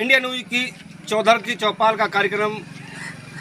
India news की चौधर की चौपाल का कार्यक्रम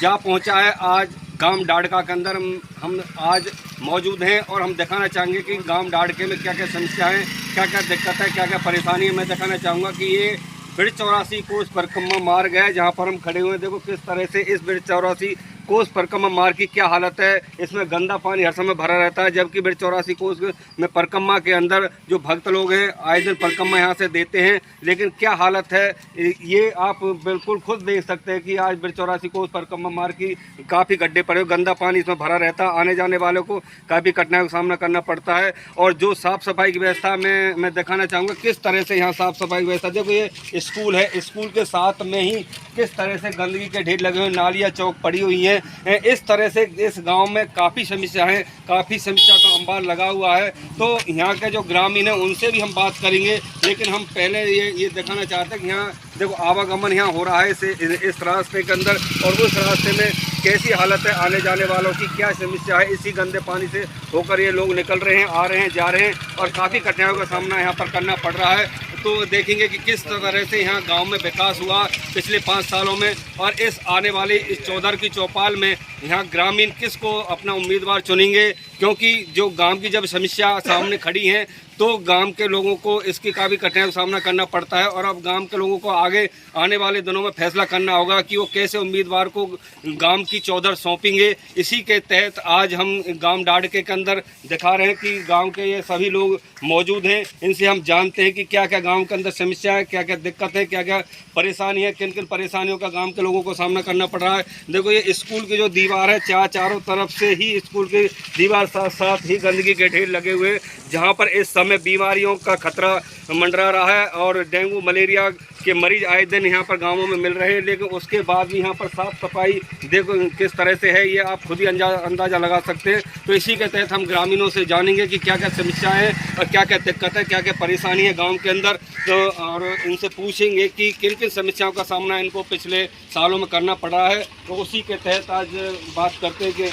जा पहुंचा है। आज गांव डाड़का के अंदर हम आज मौजूद हैं और हम दिखाना चाहेंगे कि गांव डाड़के में क्या क्या समस्या है, क्या क्या दिक्कत है, क्या क्या परेशानी है। मैं दिखाना चाहूँगा कि ये ब्रिज 84 कोस परिक्रमा मार्ग है जहाँ पर हम खड़े हुए हैं। देखो किस तरह से इस ब्रिज 84 कोस परिक्रमा मार्ग की क्या हालत है। इसमें गंदा पानी हर समय भरा रहता है, जबकि ब्रिज 84 कोस में परिक्रमा के अंदर जो भक्त लोग हैं आए दिन परिक्रमा यहाँ से देते हैं, लेकिन क्या हालत है ये आप बिल्कुल खुद देख सकते हैं कि आज ब्रिज 84 कोस परिक्रमा मार्ग की काफ़ी गड्ढे पड़े, गंदा पानी इसमें भरा रहता है। आने जाने वालों को काफ़ी कठिनाइयों का सामना करना पड़ता है। और जो साफ़ सफाई की व्यवस्था में मैं दिखाना चाहूँगा किस तरह से यहाँ साफ़ सफाई की व्यवस्था। देखो ये स्कूल है, स्कूल के साथ में ही किस तरह से गंदगी के ढेर लगे हुए, नालियाँ चौक पड़ी हुई हैं। इस तरह से इस गांव में काफ़ी समस्या है, काफ़ी समस्या का अंबार लगा हुआ है। तो यहाँ के जो ग्रामीण हैं उनसे भी हम बात करेंगे, लेकिन हम पहले ये दिखाना चाहते हैं कि यहाँ देखो आवागमन यहाँ हो रहा है इस रास्ते के अंदर, और उस रास्ते में कैसी हालत है, आने जाने वालों की क्या समस्या है। इसी गंदे पानी से होकर ये लोग निकल रहे हैं, आ रहे हैं, जा रहे हैं और काफ़ी कठिनाइयों का सामना यहाँ पर करना पड़ रहा है। तो देखेंगे कि किस तरह से यहाँ गांव में विकास हुआ पिछले 5 सालों में, और इस आने वाली इस चौधर की चौपाल में यहाँ ग्रामीण किसको अपना उम्मीदवार चुनेंगे, क्योंकि जो गांव की जब समस्या सामने खड़ी हैं तो गांव के लोगों को इसकी काफ़ी कठिनाइयों का सामना करना पड़ता है। और अब गांव के लोगों को आगे आने वाले दिनों में फैसला करना होगा कि वो कैसे उम्मीदवार को गांव की चौधर सौंपेंगे। इसी के तहत आज हम गांव डाड़के के अंदर दिखा रहे हैं कि गांव के ये सभी लोग मौजूद हैं। इनसे हम जानते हैं कि क्या क्या गांव के अंदर समस्या है, क्या क्या दिक्कत है, क्या क्या परेशानी है, किन किन परेशानियों का गाँव के लोगों को सामना करना पड़ रहा है। देखो ये स्कूल की जो दीवार है, चारों तरफ से ही स्कूल की दीवार साथ साथ ही गंदगी के ढेर लगे हुए, जहाँ पर इस समय बीमारियों का खतरा मंडरा रहा है और डेंगू मलेरिया के मरीज आए दिन यहाँ पर गांवों में मिल रहे हैं। लेकिन उसके बाद भी यहाँ पर साफ़ सफाई देखो किस तरह से है, ये आप खुद ही अंदाज़ा लगा सकते हैं। तो इसी के तहत हम ग्रामीणों से जानेंगे कि क्या क्या समस्याएं हैं और क्या क्या दिक्कत है, क्या क्या परेशानी है गाँव के अंदर। तो और इनसे पूछेंगे कि किन किन समस्याओं का सामना इनको पिछले सालों में करना पड़ा है। तो उसी के तहत आज बात करते हैं कि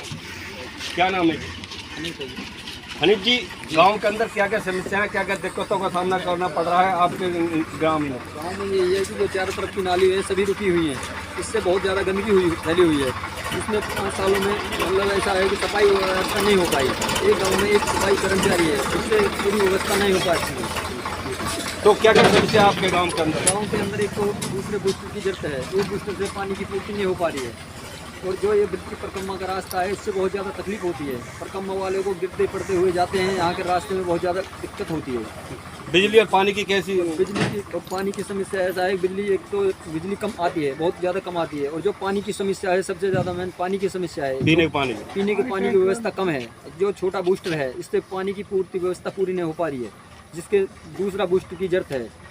क्या नाम है हनीफ जी, गांव के अंदर क्या क्या समस्या है, क्या क्या दिक्कतों का सामना करना पड़ रहा है आपके ग्राम में? गाँव में ये है कि जो चारों तरफ की नाली है सभी रुकी हुई हैं, इससे बहुत ज़्यादा गंदगी फैली हुई है। इसमें 5 सालों में मतलब ऐसा है कि सफाई व्यवस्था नहीं हो पाई। एक गाँव में एक सफाई कर्मचारी है, इससे पूरी व्यवस्था नहीं हो पाती। तो क्या क्या समस्या है आपके गाँव के अंदर? गाँव के अंदर एक तो दूसरे बूस्टर की जरूरत है, एक बूस्टर से पानी की पूर्ति नहीं हो पा रही है। और जो ये ब्रिज की परिक्रमा का रास्ता है इससे बहुत ज़्यादा तकलीफ होती है। परिक्रमा वाले को गिरते पड़ते हुए जाते हैं, यहाँ के रास्ते में बहुत ज़्यादा दिक्कत होती है। बिजली और पानी की कैसी? बिजली की और पानी की समस्या ऐसा है, बिजली एक तो बिजली कम आती है, बहुत ज़्यादा कम आती है। और जो पानी की समस्या है सबसे ज़्यादा मेन पानी की समस्या है। पीने के पानी की व्यवस्था कम है। जो छोटा बूस्टर है इससे पानी की पूर्ति व्यवस्था पूरी नहीं हो पा रही है, जिसके दूसरा बूस्टर की जरूरत है।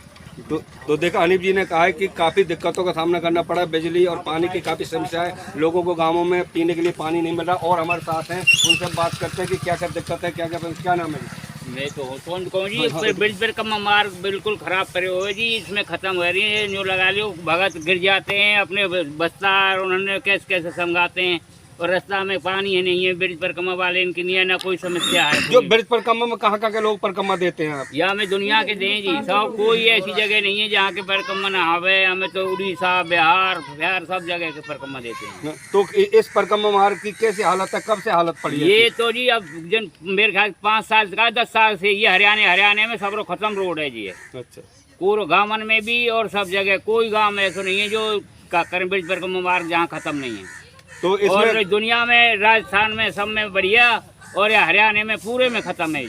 तो देखा हनीफ जी ने कहा है कि काफ़ी दिक्कतों का सामना करना पड़ा, बिजली और पानी की काफ़ी समस्या है, लोगों को गांवों में पीने के लिए पानी नहीं मिल रहा। और हमारे साथ हैं, उनसे बात करते हैं कि क्या क्या दिक्कत है, क्या नाम है? मैं तो कौन जी ब्रिज पर कम मार्ग बिल्कुल ख़राब करे हुए जी, इसमें ख़त्म हो रही है। न्यू लगा लियो भगत गिर जाते हैं अपने बस्ता, उन्होंने कैसे समझाते हैं। और रास्ता में पानी है नहीं है, ब्रिज परिक्रमा वाले इनकी नहीं है, ना कोई समस्या है। जो ब्रिज परिक्रमा में कहाँ के लोग परिक्रमा देते हैं आप? या हमें दुनिया के दें जी, सब कोई ऐसी जगह नहीं है जहाँ के परिक्रमा ना आवे। हमें तो उड़ीसा बिहार सब जगह के परिक्रमा देते हैं। तो इस परिक्रमा मार्ग की कैसी हालत है, कब से हालत पड़ी है? ये तो जी अब जन मेरे ख्याल 5 साल का 10 साल से ये हरियाणा में सब खत्म रोड है जी। अच्छा, पूरे गाँव में भी और सब जगह कोई गाँव में ऐसा नहीं है जो करें ब्रिज परिक्रमा मार्ग जहाँ खत्म नहीं है। तो इसमें और दुनिया में राजस्थान में सब में बढ़िया और हरियाणा में पूरे में खत्म है।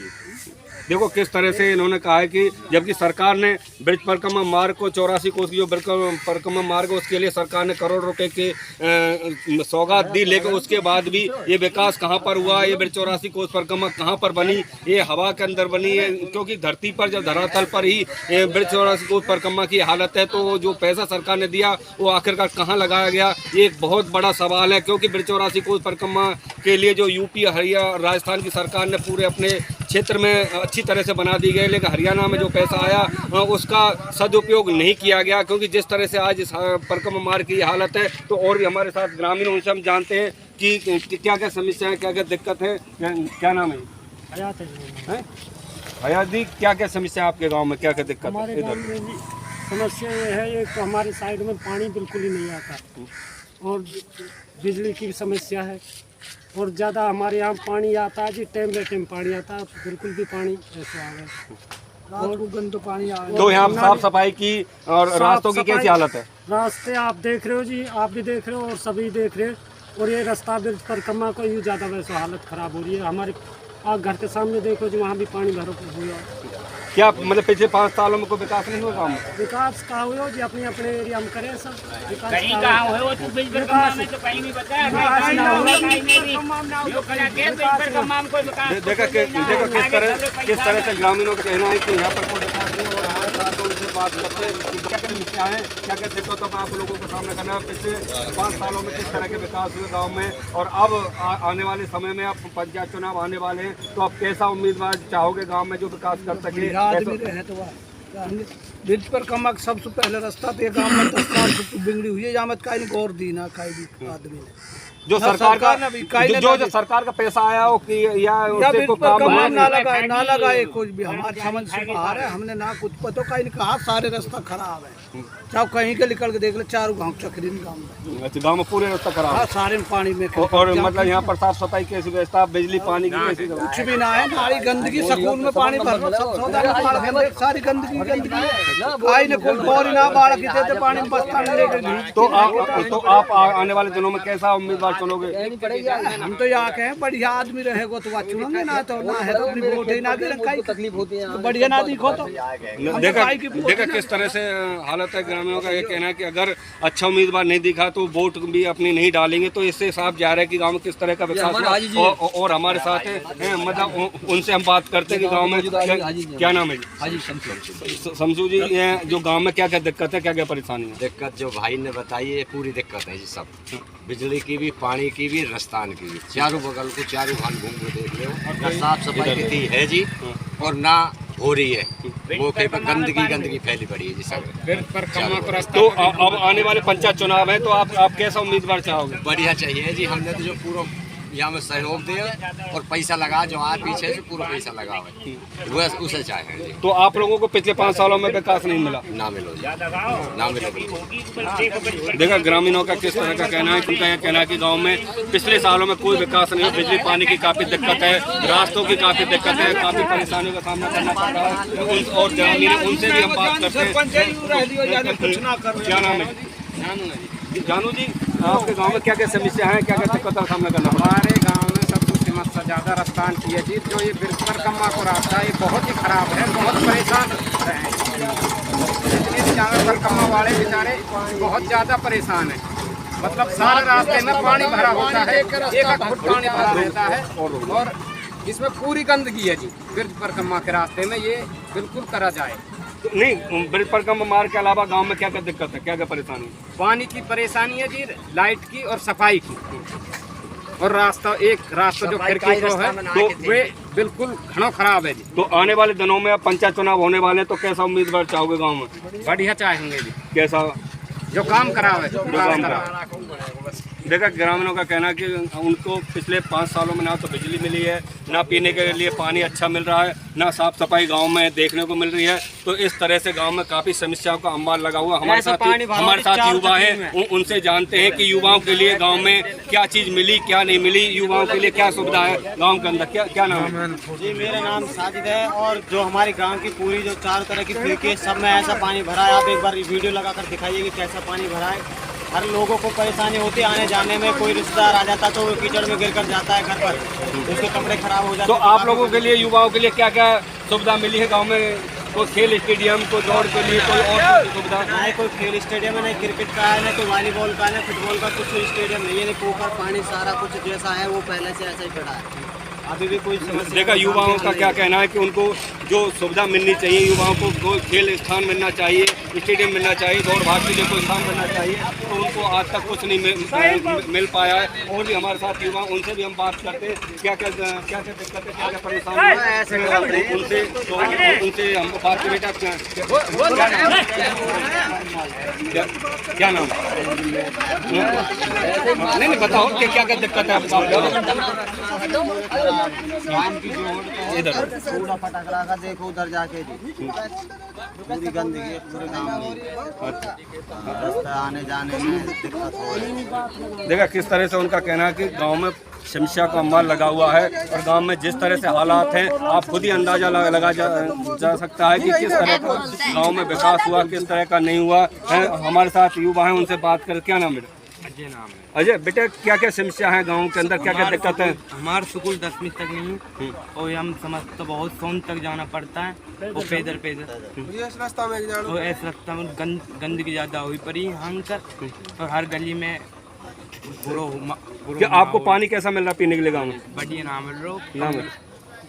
देखो किस तरह से इन्होंने कहा है कि जबकि सरकार ने ब्रिज परिक्रमा मार्ग को 84 कोस की जो परिक्रमा मार्ग है उसके लिए सरकार ने करोड़ रुपए के सौगात दी, लेकिन उसके बाद भी ये विकास कहाँ पर हुआ, ये ब्रिज 84 कोस परिक्रमा कहाँ पर बनी? ये हवा के अंदर बनी है, क्योंकि धरती पर जब धरातल पर ही ब्रिज 84 कोस परिक्रमा की हालत है तो जो पैसा सरकार ने दिया वो आखिरकार कहाँ लगाया गया, ये एक बहुत बड़ा सवाल है। क्योंकि ब्रिज 84 कोस परिक्रमा के लिए जो यूपी हरियाणा राजस्थान की सरकार ने पूरे अपने क्षेत्र में अच्छी तरह से बना दी गई, लेकिन हरियाणा में जो पैसा आया उसका सदुपयोग नहीं किया गया। क्योंकि जिस तरह से आज इस परिक्रमा मार्ग की हालत है, तो और भी हमारे साथ ग्रामीण उनसे हम जानते हैं कि क्या क्या समस्या है, क्या क्या दिक्कत है। क्या नाम है? हयात जी, क्या क्या समस्या है आपके गांव में, क्या क्या दिक्कत है? इधर समस्या ये है, एक तो हमारे साइड में पानी बिल्कुल ही नहीं आता और बिजली की समस्या है और ज़्यादा हमारे यहाँ पानी आता है जी, टाइम बे टाइम पानी आता है, बिल्कुल भी पानी ऐसा आ गया और गंद पानी आ गया। तो यहाँ साफ सफाई की और रास्तों की कैसी हालत है? रास्ते आप देख रहे हो जी, आप भी देख रहे हो और सभी देख रहे हो और ये रास्ता ब्रिज परिक्रमा को यूँ ज़्यादा वैसे हालत ख़राब हो रही है। हमारे आप घर के सामने देखो जी, वहाँ भी पानी भरा हुआ। क्या मतलब पिछले 5 सालों में कोई विकास नहीं हुआ गाँव में? विकास कहाँ हुआ जी, अपने अपने एरिया में करें सब विकास। कहीं कहाँ हुए वो तो बिल परिक्रमा में तो कहीं नहीं बताया, कहीं ना हुआ, कहीं नहीं भी जो करा के बिल परिक्रमा में कोई विकास। देखा किस तरह से ग्रामीणों का कहना है कि यहाँ पर कोई विकास नहीं हो रहा है। तो उनसे बात करते हैं कि क्या क्या समस्या है, क्या क्या दिक्कतों का आप लोगों को सामना करना है, पिछले 5 सालों में किस तरह के विकास हुए गाँव में और अब आने वाले समय में आप पंचायत चुनाव आने वाले हैं तो आप कैसा उम्मीदवार चाहोगे गाँव में जो विकास कर सके? आदमी रहे तो ब्रिज पर कमक सबसे पहले रास्ता तो ये गाँव में 10 साल से बिगड़ी हुई है, यहाँ में कहीं गौर दी ना कहीं आदमी ने। जो सरकार का सरकार का पैसा आया हो कि या उससे कोई काम ना लगाए कुछ भी, हमारे समझ से बाहर है। हमने ना कुछ पता कहीं नहीं कहा, सारे रास्ता खराब है, चाहे कहीं के निकल के देख ले, चारों गाँव चक्री गाँव में। अच्छा, गाँव में पूरे रास्ता खराब है। सारे पानी में और मतलब यहाँ पर साफ सफाई कैसी व्यवस्था, बिजली पानी की कैसी व्यवस्था? कुछ भी ना है, नारी गंदगी सकून में पानी भर सारी गंदगी कहीं ने कोई गौर ना बाढ़ की देते पानी में बस्ता नहीं लेकर। तो आप आने वाले दिनों में कैसा उम्मीदवार चुनोगे? हम तो यहाँ के हैं, बढ़िया आदमी रहेगा तो चुनेंगे, ना तो ना है तो अपनी वोट ही ना दे, कहीं तकलीफ होती है बढ़िया ना दिखो तो। देखा किस तरह से हालत है ग्रामीणों का। ये कहना है कि अगर अच्छा उम्मीदवार नहीं दिखा तो वोट भी अपनी नहीं डालेंगे। तो इससे साफ जा रहा है कि गांव में किस तरह का विकास हुआ। और हमारे साथ है मतलब उनसे हम बात करते हैं कि गांव में क्या नाम है जी? शमशू जी, ये जो गांव में क्या क्या दिक्कत है, क्या क्या परेशानी है? दिक्कत जो भाई ने बताई है पूरी दिक्कत है जी, सब बिजली की भी, पानी की भी, रास्तान की भी, चारों बगल को चारों भान घूम के देख लो, ना साफ सफाई की है जी और ना हो रही है। मौके पर गंदगी फैली पड़ी है जी सब। तो अब आने वाले पंचायत चुनाव है तो आप कैसा उम्मीदवार चाहोगे? बढ़िया चाहिए जी, हमने तो जो पूरा यहाँ में सहयोग दे और पैसा लगा, जो आए पीछे से पूरा पैसा लगा है वह उसे चाहे जी। तो आप लोगों को पिछले 5 सालों में विकास नहीं मिला? ना मिलो जी, ना मिलो। देखा ग्रामीणों का किस तरह का कहना है। उनका यह कहना है कि गांव में पिछले सालों में कोई विकास नहीं है, बिजली पानी की काफ़ी दिक्कत है, रास्तों की काफ़ी दिक्कत है, काफ़ी परेशानियों का सामना करना पड़ रहा है। और ग्रामीण उनसे भी हम बात करते हैं। क्या नाम है? जानू जी, आपके गांव में क्या क्या समस्या है, क्या क्या दिक्कत का सामना करना पड़ा? हमारे गांव में सब कुछ समस्या ज़्यादा रास्तान की है जी। जो ये ब्रिज परिक्रमा को रास्ता है ये बहुत ही खराब है, बहुत परेशान रहे। इतनी ज़्यादा परिक्रमा वाले बेचारे बहुत ज़्यादा परेशान हैं। मतलब सारे रास्ते में पानी भरा होता है, एक फुट पानी भरा रहता है और इसमें पूरी गंदगी है जी। ब्रिज परिक्रमा के रास्ते में ये बिल्कुल करा जाए। नहीं, ब्रिज परिक्रमा मार्ग के अलावा गांव में क्या क्या दिक्कत है, क्या क्या परेशानी है? पानी की परेशानी है जी, लाइट की और सफाई की, और रास्ता जो खिड़की को है तो वे बिल्कुल घना खराब है जी। तो आने वाले दिनों में अब पंचायत चुनाव होने वाले हैं तो कैसा उम्मीदवार चाहोगे गांव में? बढ़िया चाहेंगे जी, कैसा? जो काम करावे, जो काम देखा ग्रामीणों का कहना कि उनको पिछले 5 सालों में ना तो बिजली मिली है, ना पीने के लिए पानी अच्छा मिल रहा है, ना साफ सफाई गांव में देखने को मिल रही है। तो इस तरह से गांव में काफ़ी समस्याओं का अंबार लगा हुआ। हमारे साथ युवा हैं, उनसे जानते हैं कि युवाओं के लिए गांव में क्या चीज़ मिली, क्या नहीं मिली, युवाओं के लिए क्या सुविधा है गाँव के अंदर। क्या नाम है जी? मेरा नाम साजिद है और जो हमारे गाँव की पूरी जो 4 तरह की खिड़की सब में ऐसा पानी भरा है। आप एक बार वीडियो लगा कर दिखाइए कि कैसा पानी भरा है। हर लोगों को परेशानी होती है आने जाने में। कोई रिश्तेदार आ जाता तो वो कीचड़ में गिर कर जाता है घर पर, उसके कपड़े खराब हो जाते तो हैं। आप लोगों के लिए, युवाओं के लिए क्या क्या सुविधा मिली है गांव में? कोई खेल स्टेडियम, कोई दौड़ के लिए कोई और सुविधा? ना ही कोई खेल स्टेडियम है, ना क्रिकेट का है, ना कोई वॉलीबॉल का है, ना फुटबॉल का। कुछ स्टेडियम नहीं है, नहीं पोखर पानी सारा कुछ जैसा है वो पहले से ऐसा ही पड़ा है। अभी भी कोई समस्या। देखा युवाओं का क्या कहना है कि उनको जो सुविधा मिलनी चाहिए, युवाओं को कोई खेल स्थान मिलना चाहिए, स्टेडियम मिलना चाहिए, दौड़ भाग के लिए कोई स्थान मिलना चाहिए, तो उनको आज तक कुछ नहीं मिल पाया है। और भी हमारे साथ युवा, उनसे भी हम बात करते हैं क्या क्या दिक्कत है, क्या क्या परेशानी है उनसे हम बात करें। बेटा क्या नाम? नहीं बताओ कि क्या क्या दिक्कत है, इधर फटाखड़ा का देखो उधर जाके जी। पूरी गंदगी है पूरे गाँव में, रास्ता आने जाने में दिक्कत हो रही है। देखा किस तरह से उनका कहना है कि गांव में समस्या का अम्बार लगा हुआ है और गांव में जिस तरह से हालात हैं आप खुद ही अंदाजा लगा जा सकता है कि किस तरह का गांव में विकास हुआ, किस तरह का नहीं हुआ है। हमारे साथ युवा हैं, उनसे बात कर। क्या नाम बेटा? अजय नाम है। अजय बेटा, क्या क्या समस्या है गांव के अंदर, क्या क्या दिक्कत है? हमारे स्कूल 10वीं तक नहीं है और हम समझते तो बहुत सोन तक जाना पड़ता है और पैदल इस रास्ता में गंदगी ज़्यादा हुई पड़ी हम सर, और हर गली में क्या आपको पानी कैसा मिल रहा पीने के लिए गाँव में? बढ़िया ना मिल रहा,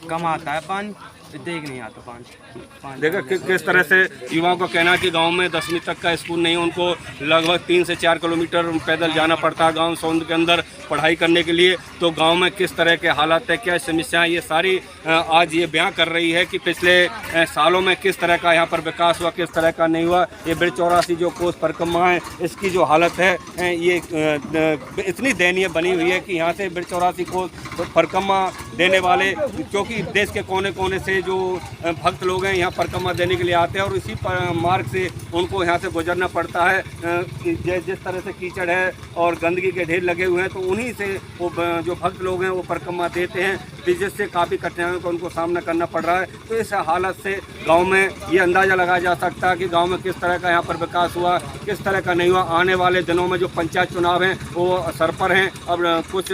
कम आता है पानी, देख नहीं आता पानी। देखा किस तरह से युवाओं का कहना है कि गांव में 10वीं तक का स्कूल नहीं, उनको लगभग 3 से 4 किलोमीटर पैदल जाना पड़ता है गांव सोंद के अंदर पढ़ाई करने के लिए। तो गांव में किस तरह के हालात है, क्या समस्याएं, ये सारी आज ये बयां कर रही है कि पिछले सालों में किस तरह का यहाँ पर विकास हुआ, किस तरह का नहीं हुआ। ये ब्रिज 84 जो कोस परिक्रमा है, इसकी जो हालत है ये इतनी दयनीय बनी हुई है कि यहाँ से ब्रिज 84 कोस परिक्रमा देने वाले, क्योंकि देश के कोने कोने से जो भक्त लोग हैं यहाँ परिक्रमा देने के लिए आते हैं और इसी मार्ग से उनको यहाँ से गुजरना पड़ता है। जिस तरह से कीचड़ है और गंदगी के ढेर लगे हुए हैं, तो उन्हीं से वो जो भक्त लोग हैं वो परिक्रमा देते हैं, जिससे काफ़ी कठिनाइयों का उनको सामना करना पड़ रहा है। तो इस हालत से गांव में ये अंदाज़ा लगाया जा सकता है कि गांव में किस तरह का यहाँ पर विकास हुआ, किस तरह का नहीं हुआ। आने वाले दिनों में जो पंचायत चुनाव हैं वो सर पर हैं। अब कुछ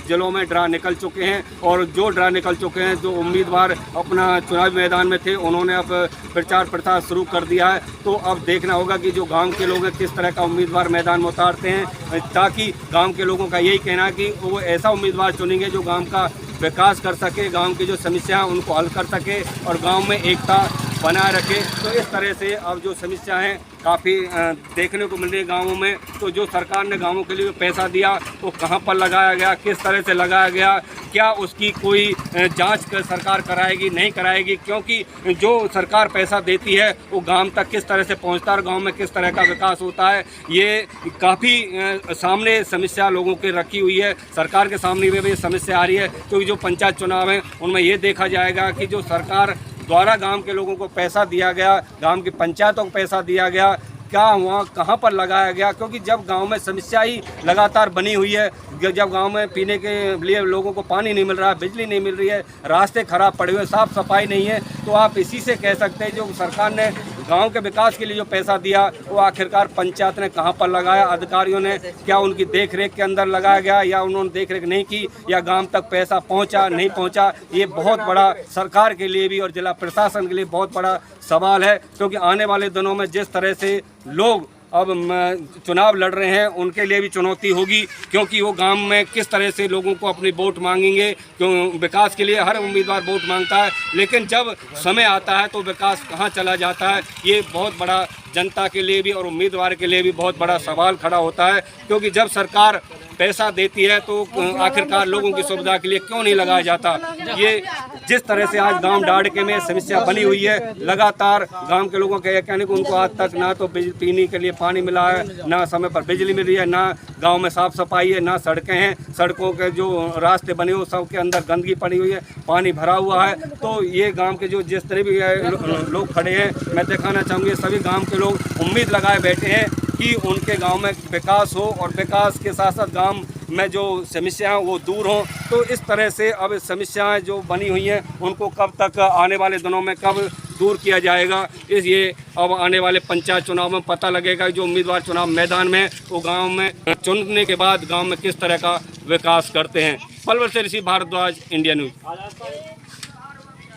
जिलों में ड्रा निकल चुके हैं और जो ड्रा निकल चुके हैं, जो उम्मीदवार अपना चुनावी मैदान में थे, उन्होंने अब प्रचार प्रसार शुरू कर दिया है। तो अब देखना होगा कि जो गांव के लोग हैं किस तरह का उम्मीदवार मैदान में उतारते हैं, ताकि गांव के लोगों का यही कहना है कि वो ऐसा उम्मीदवार चुनेंगे जो गांव का विकास कर सके, गांव की जो समस्या है उनको हल कर सके और गांव में एकता बनाए रखे। तो इस तरह से अब जो समस्या है काफ़ी देखने को मिल रही है गाँवों में। तो जो सरकार ने गाँवों के लिए पैसा दिया वो कहाँ पर लगाया गया, किस तरह से लगाया गया, क्या उसकी कोई जांच सरकार कराएगी नहीं कराएगी, क्योंकि जो सरकार पैसा देती है वो गांव तक किस तरह से पहुंचता है और गांव में किस तरह का विकास होता है, ये काफ़ी सामने समस्या लोगों के रखी हुई है। सरकार के सामने भी समस्या आ रही है, क्योंकि जो पंचायत चुनाव हैं उनमें ये देखा जाएगा कि जो सरकार द्वारा गांव के लोगों को पैसा दिया गया, गांव की पंचायतों को पैसा दिया गया, क्या हुआ, कहाँ पर लगाया गया। क्योंकि जब गांव में समस्या ही लगातार बनी हुई है, जब गांव में पीने के लिए लोगों को पानी नहीं मिल रहा है, बिजली नहीं मिल रही है, रास्ते खराब पड़े हुए, साफ़ सफाई नहीं है, तो आप इसी से कह सकते हैं जो सरकार ने गांव के विकास के लिए जो पैसा दिया वो आखिरकार पंचायत ने कहां पर लगाया, अधिकारियों ने क्या उनकी देखरेख के अंदर लगाया गया या उन्होंने देखरेख नहीं की, या गांव तक पैसा पहुंचा नहीं पहुंचा। ये बहुत बड़ा सरकार के लिए भी और जिला प्रशासन के लिए बहुत बड़ा सवाल है, क्योंकि आने वाले दिनों में जिस तरह से लोग अब चुनाव लड़ रहे हैं उनके लिए भी चुनौती होगी, क्योंकि वो गांव में किस तरह से लोगों को अपनी वोट मांगेंगे। क्यों विकास के लिए हर उम्मीदवार वोट मांगता है, लेकिन जब समय आता है तो विकास कहां चला जाता है, ये बहुत बड़ा जनता के लिए भी और उम्मीदवार के लिए भी बहुत बड़ा सवाल खड़ा होता है। क्योंकि जब सरकार पैसा देती है तो आखिरकार लोगों की सुविधा के लिए क्यों नहीं लगाया जाता। ये जिस तरह से आज गांव डाड़के में समस्या बनी हुई है, लगातार गांव के लोगों के कहने को उनको आज तक ना तो पीने के लिए पानी मिला है, ना समय पर बिजली मिल रही है, ना गांव में साफ़ सफाई है, ना सड़कें हैं, सड़कों के जो रास्ते बने हुए सब के अंदर गंदगी पड़ी हुई है, पानी भरा हुआ है। तो ये गाँव के जो जिस तरह भी लोग खड़े हैं, मैं दिखाना चाहूँगी सभी गाँव के लोग उम्मीद लगाए बैठे हैं कि उनके गांव में विकास हो और विकास के साथ साथ गांव में जो समस्याएं वो दूर हों। तो इस तरह से अब समस्याएं जो बनी हुई हैं उनको कब तक आने वाले दिनों में कब दूर किया जाएगा, इसलिए अब आने वाले पंचायत चुनाव में पता लगेगा। जो उम्मीदवार चुनाव मैदान में वो गांव में चुनने के बाद गांव में किस तरह का विकास करते हैं। पलवल से ऋषि भारद्वाज, इंडिया न्यूज़।